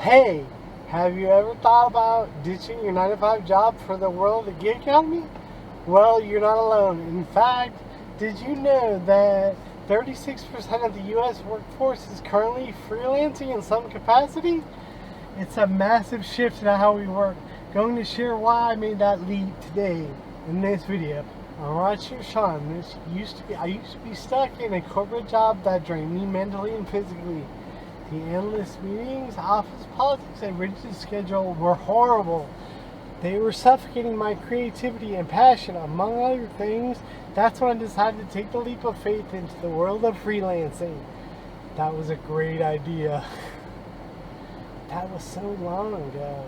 Hey, have you ever thought about ditching your 9-to-5 job for the world of the gig economy? Well, you're not alone. In fact, did you know that 36% of the U.S. workforce is currently freelancing in some capacity? It's a massive shift in how we work. Going to share why I made that leap today in this video. I'm Rideshare Sean. I used to be stuck in a corporate job that drained me mentally and physically. The endless meetings, office politics, and rigid schedule were horrible. They were suffocating my creativity and passion, among other things. That's when I decided to take the leap of faith into the world of freelancing. That was a great idea. That was so long ago.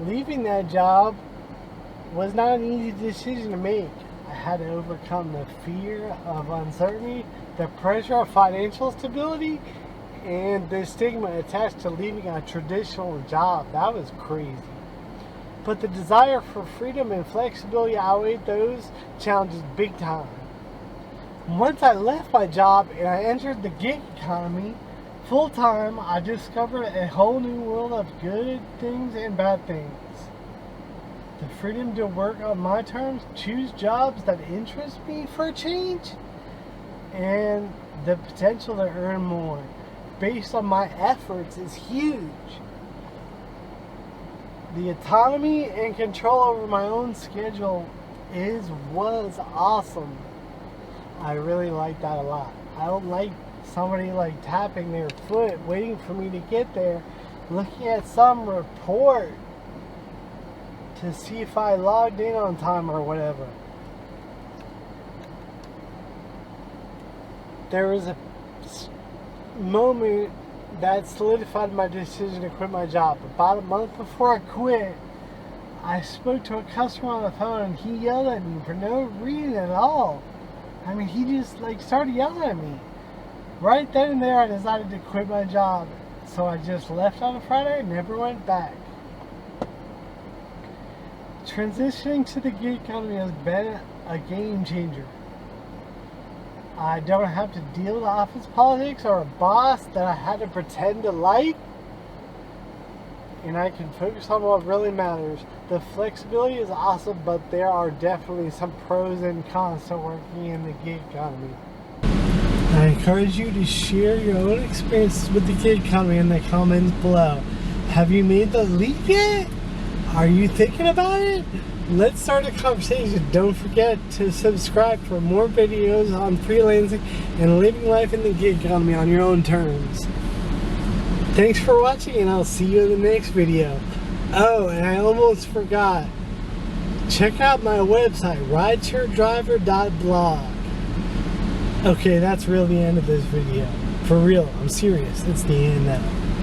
Leaving that job was not an easy decision to make. I had to overcome the fear of uncertainty, the pressure of financial stability, and the stigma attached to leaving a traditional job. That was crazy. But the desire for freedom and flexibility outweighed those challenges big time. Once I left my job and I entered the gig economy full time, I discovered a whole new world of good things and bad things. The freedom to work on my terms, choose jobs that interest me for a change, and the potential to earn more based on my efforts is huge. The autonomy and control over my own schedule was awesome. I really like that a lot. I don't like somebody like tapping their foot waiting for me to get there, looking at some report to see if I logged in on time or whatever. There was a moment that solidified my decision to quit my job. About a month before I quit, I spoke to a customer on the phone and he yelled at me for no reason at all. I mean, he just started yelling at me. Right then and there, I decided to quit my job. So I just left on a Friday and never went back. Transitioning to the gig economy has been a game changer. I don't have to deal with office politics or a boss that I had to pretend to like. And I can focus on what really matters. The flexibility is awesome, but there are definitely some pros and cons to working in the gig economy. I encourage you to share your own experiences with the gig economy in the comments below. Have you made the leap yet? Are you thinking about it? Let's start a conversation. Don't forget to subscribe for more videos on freelancing and living life in the gig economy on your own terms. Thanks for watching, and I'll see you in the next video. Oh, and I almost forgot. Check out my website, ridesharedriver.blog. Okay, that's really the end of this video. For real, I'm serious. It's the end now.